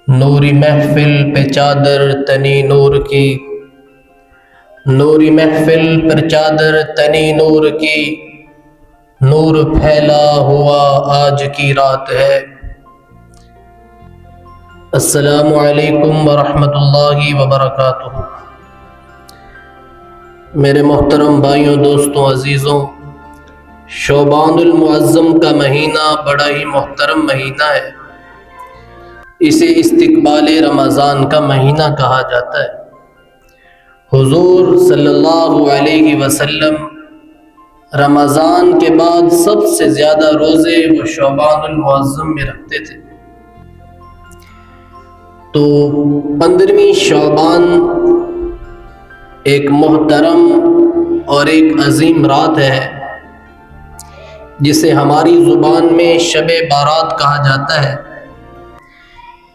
نوری محفل پہ چادر تنی نور کی، نوری محفل پر چادر تنی نور کی، نور پھیلا ہوا آج کی رات ہے۔ السلام علیکم ورحمۃ اللہ وبرکاتہ۔ میرے محترم بھائیوں، دوستوں، عزیزوں، شعبان المعظم کا مہینہ بڑا ہی محترم مہینہ ہے۔ اسے استقبال رمضان کا مہینہ کہا جاتا ہے۔ حضور صلی اللہ علیہ وسلم رمضان کے بعد سب سے زیادہ روزے وہ شعبان المعظم میں رکھتے تھے۔ تو 15ویں شعبان ایک محترم اور ایک عظیم رات ہے، جسے ہماری زبان میں شب بارات کہا جاتا ہے۔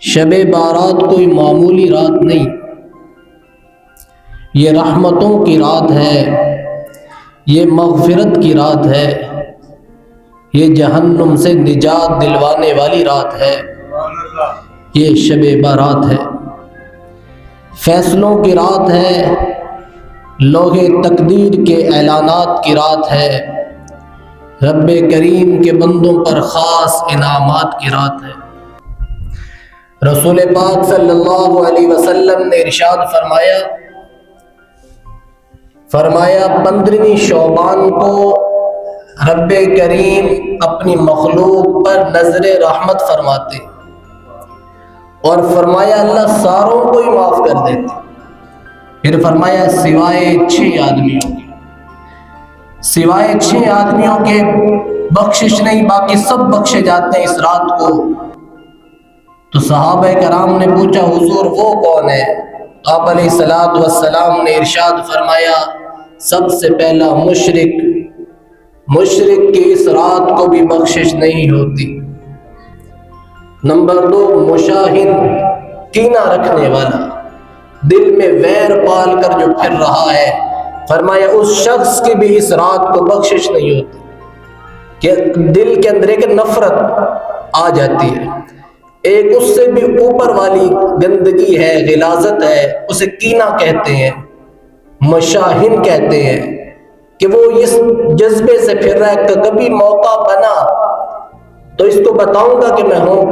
شب بارات کوئی معمولی رات نہیں، یہ رحمتوں کی رات ہے، یہ مغفرت کی رات ہے، یہ جہنم سے نجات دلوانے والی رات ہے، یہ شب بارات ہے، فیصلوں کی رات ہے، لوح تقدیر کے اعلانات کی رات ہے، رب کریم کے بندوں پر خاص انعامات کی رات ہے۔ رسول پاک صلی اللہ علیہ وسلم نے ارشاد فرمایا 15ویں شعبان کو رب کریم اپنی مخلوق پر نظر رحمت فرماتے، اور فرمایا اللہ ساروں کو ہی معاف کر دیتے۔ پھر فرمایا سوائے 6 آدمیوں کے، سوائے 6 آدمیوں کے بخشش نہیں، باقی سب بخشے جاتے ہیں اس رات کو۔ تو صحابہ کرام نے پوچھا حضور وہ کون ہے؟ آپ علیہ الصلوۃ والسلام نے ارشاد فرمایا سب سے پہلا مشرک کی اس رات کو بھی بخشش نہیں ہوتی۔ نمبر 2 مشاہد، کینہ رکھنے والا، دل میں ویر پال کر جو پھر رہا ہے، فرمایا اس شخص کی بھی اس رات کو بخشش نہیں ہوتی، کہ دل کے اندر ایک نفرت آ جاتی ہے، ایک اس سے بھی اوپر والی گندگی ہے، غلاظت ہے، اسے کینہ کہتے ہیں، مشاہن کہتے ہیں، کہ وہ اس جذبے سے پھر رہا ہے کہ کبھی موقع بنا تو اس کو بتاؤں گا کہ میں ہوں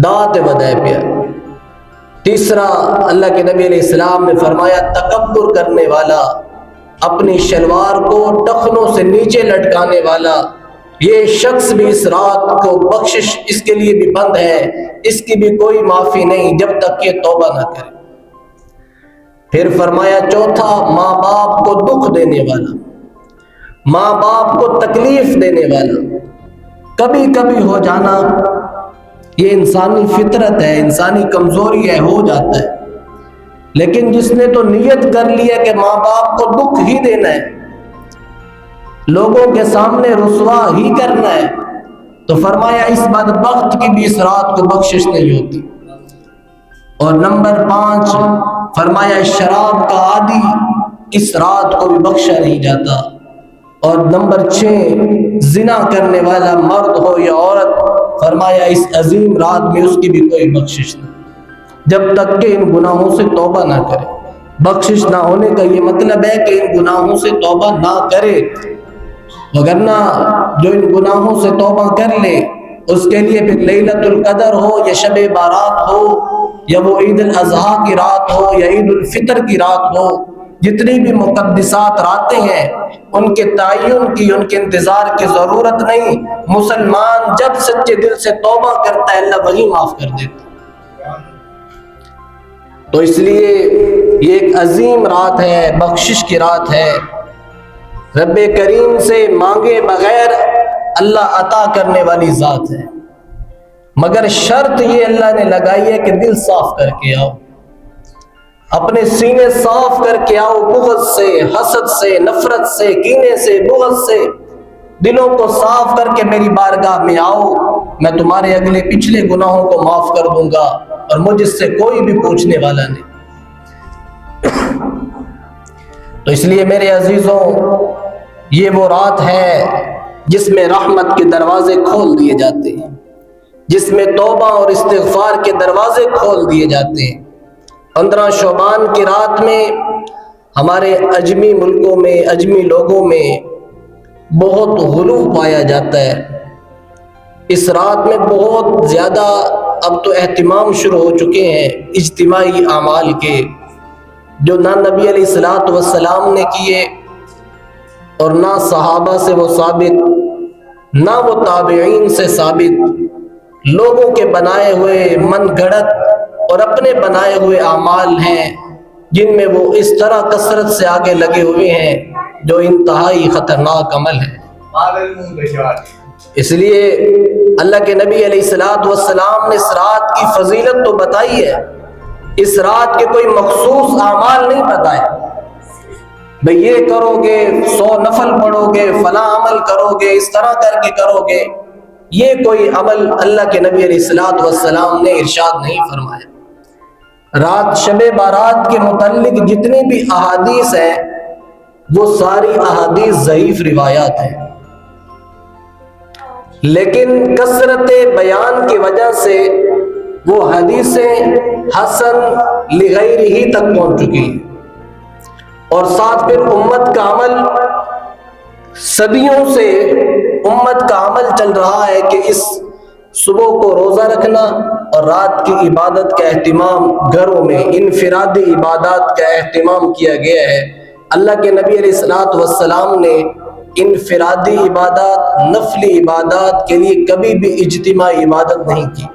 داد بدائے پیا۔ تیسرا اللہ کے نبی علیہ السلام نے فرمایا تکبر کرنے والا، اپنی شلوار کو ٹخنوں سے نیچے لٹکانے والا، یہ شخص بھی اس رات کو بخشش اس کے لیے بھی بند ہے، اس کی بھی کوئی معافی نہیں جب تک کہ توبہ نہ کرے۔ پھر فرمایا چوتھا ماں باپ کو دکھ دینے والا، ماں باپ کو تکلیف دینے والا، کبھی کبھی ہو جانا یہ انسانی فطرت ہے، انسانی کمزوری ہے، ہو جاتا ہے، لیکن جس نے تو نیت کر لیا کہ ماں باپ کو دکھ ہی دینا ہے، لوگوں کے سامنے رسوا ہی کرنا ہے، تو فرمایا اس بدبخت کی بھی اس رات کو بخشش نہیں ہوتی۔ اور نمبر 5 فرمایا شراب کا عادی، اس رات کو بھی بخشا نہیں جاتا۔ اور نمبر 6 زنا کرنے والا مرد ہو یا عورت، فرمایا اس عظیم رات میں اس کی بھی کوئی بخشش نہیں جب تک کہ ان گناہوں سے توبہ نہ کرے۔ بخشش نہ ہونے کا یہ مطلب ہے کہ ان گناہوں سے توبہ نہ کرے، وگرنہ جو ان گناہوں سے توبہ کر لے اس کے لیے پھر لیلۃ القدر ہو یا شب بارات ہو یا وہ عید الاضحیٰ کی رات ہو یا عید الفطر کی رات ہو، جتنی بھی مقدسات راتیں ہیں ان کے تعین کی، ان کے انتظار کی ضرورت نہیں۔ مسلمان جب سچے دل سے توبہ کرتا ہے اللہ وہی معاف کر دیتا۔ تو اس لیے یہ ایک عظیم رات ہے، بخشش کی رات ہے، رب کریم سے مانگے بغیر اللہ عطا کرنے والی ذات ہے، مگر شرط یہ اللہ نے لگائی ہے کہ دل صاف کر کے آؤ، اپنے سینے صاف کر کے آؤ، بغض سے، حسد سے، نفرت سے، کینے سے، بغض سے دلوں کو صاف کر کے میری بارگاہ میں آؤ، میں تمہارے اگلے پچھلے گناہوں کو معاف کر دوں گا، اور مجھ سے کوئی بھی پوچھنے والا نہیں۔ تو اس لیے میرے عزیزوں، یہ وہ رات ہے جس میں رحمت کے دروازے کھول دیے جاتے ہیں، جس میں توبہ اور استغفار کے دروازے کھول دیے جاتے ہیں۔ 15 شعبان کی رات میں ہمارے اجمی ملکوں میں، اجمی لوگوں میں بہت غلو پایا جاتا ہے۔ اس رات میں بہت زیادہ اب تو اہتمام شروع ہو چکے ہیں اجتماعی اعمال کے، جو نہ نبی علیہ الصلوۃ والسلام نے کیے اور نہ صحابہ سے وہ ثابت، نہ وہ تابعین سے ثابت، لوگوں کے بنائے ہوئے من گھڑت اور اپنے بنائے ہوئے اعمال ہیں، جن میں وہ اس طرح کثرت سے آگے لگے ہوئے ہیں جو انتہائی خطرناک عمل ہے۔ اس لیے اللہ کے نبی علیہ الصلوۃ والسلام نے اس رات کی فضیلت تو بتائی ہے، اس رات کے کوئی مخصوص اعمال نہیں بتائے، بھئی یہ کرو گے، 100 نفل پڑھو گے، فلاں عمل کرو گے، اس طرح کر کے کرو گے، یہ کوئی عمل اللہ کے نبی علیہ الصلوۃ والسلام نے ارشاد نہیں فرمایا۔ رات شب بارات کے متعلق جتنی بھی احادیث ہیں وہ ساری احادیث ضعیف روایات ہیں، لیکن کثرت بیان کی وجہ سے وہ حدیثیں حسن لغیرہ تک پہنچ چکی ہیں، اور ساتھ پھر امت کا عمل، صدیوں سے امت کا عمل چل رہا ہے کہ اس صبح کو روزہ رکھنا اور رات کی عبادت کا اہتمام، گھروں میں انفرادی عبادات کا اہتمام کیا گیا ہے۔ اللہ کے نبی علیہ الصلوۃ والسلام نے انفرادی عبادات، نفلی عبادات کے لیے کبھی بھی اجتماعی عبادت نہیں کی۔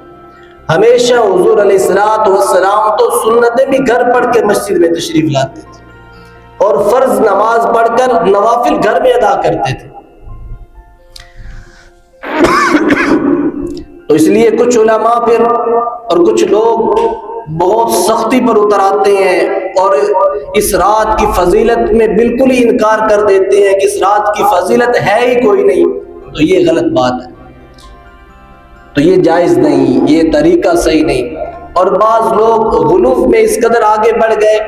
ہمیشہ حضور علیہ الصلوۃ والسلام تو سنتیں بھی گھر پڑھ کے مسجد میں تشریف لاتے تھے اور فرض نماز پڑھ کر نوافل گھر میں ادا کرتے تھے۔ تو اس لیے کچھ علماء پھر اور کچھ لوگ بہت سختی پر اتر آتے ہیں اور اس رات کی فضیلت میں بالکل ہی انکار کر دیتے ہیں کہ اس رات کی فضیلت ہے ہی کوئی نہیں، تو یہ غلط بات ہے، تو یہ جائز نہیں، یہ طریقہ صحیح نہیں۔ اور بعض لوگ غلو میں اس قدر آگے بڑھ گئے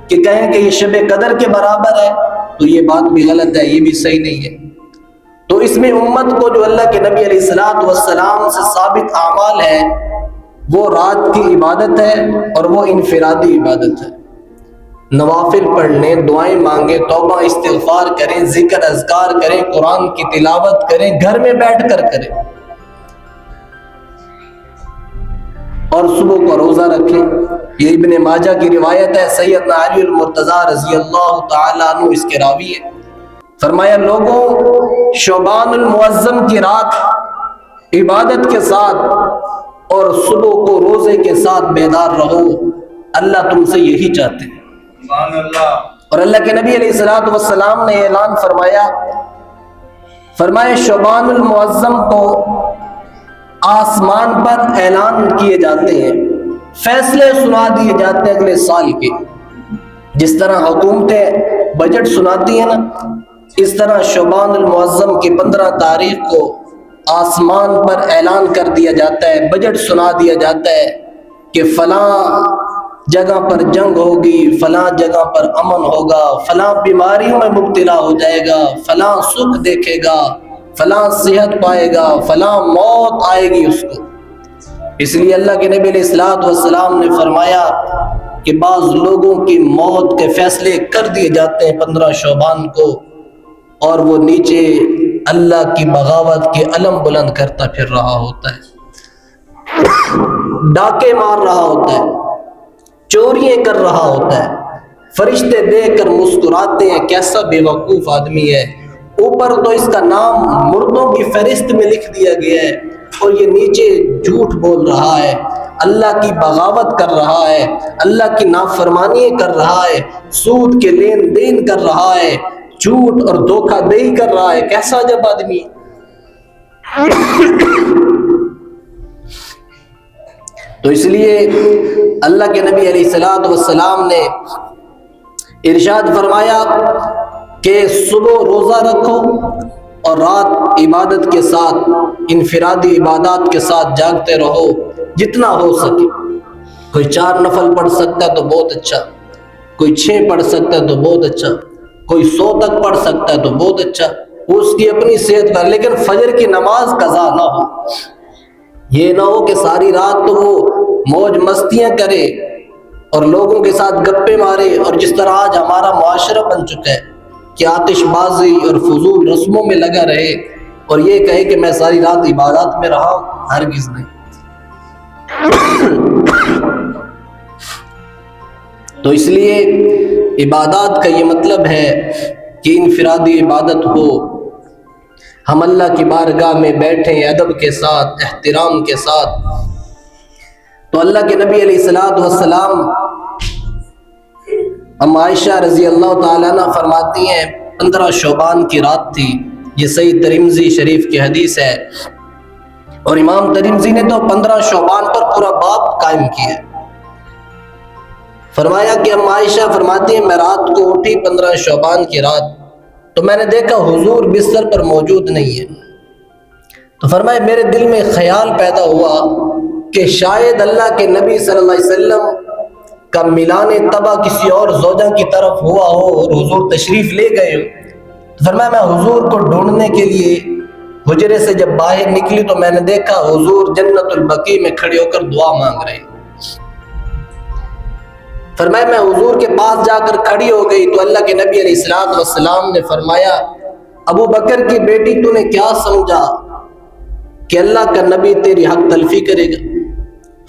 کہ کہیں کہ یہ شب قدر کے برابر ہے، تو یہ بات بھی غلط ہے، یہ بھی صحیح نہیں ہے۔ تو اس میں امت کو جو اللہ کے نبی علیہ الصلوۃ والسلام سے ثابت اعمال ہے وہ رات کی عبادت ہے اور وہ انفرادی عبادت ہے۔ نوافل پڑھ لیں، دعائیں مانگیں، توبہ استغفار کریں، ذکر اذکار کریں، قرآن کی تلاوت کریں، گھر میں بیٹھ کر کریں، اور صبح کو روزہ رکھیں۔ یہ ابن ماجہ کی روایت ہے، سیدنا علی المرتضیٰ رضی اللہ تعالیٰ عنہ اس کے راوی ہے۔ فرمایا لوگوں، شعبان المعظم کی رات عبادت کے ساتھ اور صبح کو روزے کے ساتھ بیدار رہو، اللہ تم سے یہی چاہتے ہیں۔ اور اللہ کے نبی علیہ الصلوۃ والسلام نے اعلان فرمایا شعبان المعظم کو آسمان پر اعلان کیے جاتے ہیں، فیصلے سنا دیے جاتے ہیں اگلے سال کے، جس طرح حکومتیں بجٹ سناتی ہیں نا، اس طرح شعبان المعظم کی 15 تاریخ کو آسمان پر اعلان کر دیا جاتا ہے، بجٹ سنا دیا جاتا ہے کہ فلاں جگہ پر جنگ ہوگی، فلاں جگہ پر امن ہوگا، فلاں بیماریوں میں مبتلا ہو جائے گا، فلاں سکھ دیکھے گا، فلاں صحت پائے گا، فلاں موت آئے گی اس کو۔ اس لیے اللہ کے نبی علیہ الصلوۃ والسلام نے فرمایا کہ بعض لوگوں کی موت کے فیصلے کر دیے جاتے ہیں 15 شعبان کو، اور وہ نیچے اللہ کی بغاوت کے علم بلند کرتا پھر رہا ہوتا ہے، ڈاکے مار رہا ہوتا ہے، چوریاں کر رہا ہوتا ہے، فرشتے دیکھ کر مسکراتے ہیں کیسا بے وقوف آدمی ہے، اوپر تو اس کا نام مردوں کی فہرست میں لکھ دیا گیا ہے اور یہ نیچے جھوٹ بول رہا ہے، اللہ کی بغاوت کر رہا ہے، اللہ کی نافرمانی کر رہا ہے، سود کے لین دین کر رہا ہے، جھوٹ اور دھوکہ دہی کر رہا ہے، کیسا جب آدمی۔ تو اس لیے اللہ کے نبی علیہ الصلوۃ والسلام نے ارشاد فرمایا کہ صبح روزہ رکھو اور رات عبادت کے ساتھ، انفرادی عبادات کے ساتھ جاگتے رہو جتنا ہو سکے۔ کوئی 4 نفل پڑھ سکتا ہے تو بہت اچھا، کوئی 6 پڑھ سکتا ہے تو بہت اچھا، کوئی 100 تک پڑھ سکتا ہے تو بہت اچھا، وہ اس کی اپنی صحت پر، لیکن فجر کی نماز قضا نہ ہو۔ یہ نہ ہو کہ ساری رات تو وہ موج مستیاں کرے اور لوگوں کے ساتھ گپے مارے، اور جس طرح آج ہمارا معاشرہ بن چکا ہے کہ آتش بازی اور فضول رسموں میں لگا رہے اور یہ کہے کہ میں ساری رات عبادات میں رہا ہوں، ہرگز نہیں۔ تو اس لیے عبادات کا یہ مطلب ہے کہ انفرادی عبادت ہو، ہم اللہ کی بارگاہ میں بیٹھیں ادب کے ساتھ، احترام کے ساتھ۔ تو اللہ کے نبی علیہ الصلوۃ والسلام، ام عائشہ رضی اللہ تعالیٰ عنہ فرماتی ہیں 15 شعبان کی رات تھی، یہ صحیح ترمذی شریف کی حدیث ہے، اور امام ترمذی نے تو 15 شعبان پر پورا باب قائم کیا ہے۔ فرمایا کہ ام عائشہ فرماتی ہیں میں رات کو اٹھی 15 شعبان کی رات، تو میں نے دیکھا حضور بستر پر موجود نہیں ہے، تو فرمایا میرے دل میں خیال پیدا ہوا کہ شاید اللہ کے نبی صلی اللہ علیہ وسلم کا ملان طبع کسی اور زوجہ کی طرف ہوا ہو اور حضور تشریف لے گئے ہو۔ تو فرمایا میں حضور کو ڈھونڈنے کے لیے حجرے سے جب باہر نکلی تو میں نے دیکھا حضور جنت البقیع میں کھڑے ہو کر دعا مانگ رہے ہیں۔ فرمایا میں حضور کے پاس جا کر کھڑی ہو گئی تو اللہ کے نبی علیہ الصلوۃ والسلام نے فرمایا ابو بکر کی بیٹی تو نے کیا سمجھا کہ اللہ کا نبی تیری حق تلفی کرے گا؟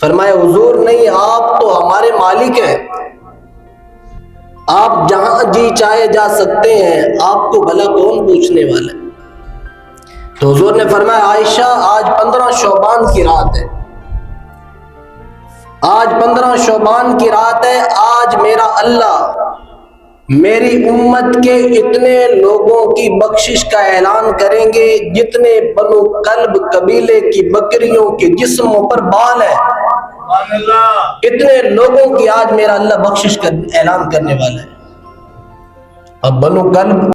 فرمایا حضور نہیں، آپ تو ہمارے مالک ہیں، آپ جہاں جی چاہے جا سکتے ہیں، آپ کو بھلا کون پوچھنے والا ہے؟ تو حضور نے فرمایا عائشہ آج 15 شعبان کی رات ہے، آج 15 شعبان کی رات ہے، آج میرا اللہ میری امت کے اتنے لوگوں کی بخشش کا اعلان کریں گے جتنے بنو کلب قبیلے کی بکریوں کے جسموں پر بال ہے، اتنے لوگوں کی آج میرا اللہ بخشش کا اعلان کرنے والا ہے۔ اب بنو کلب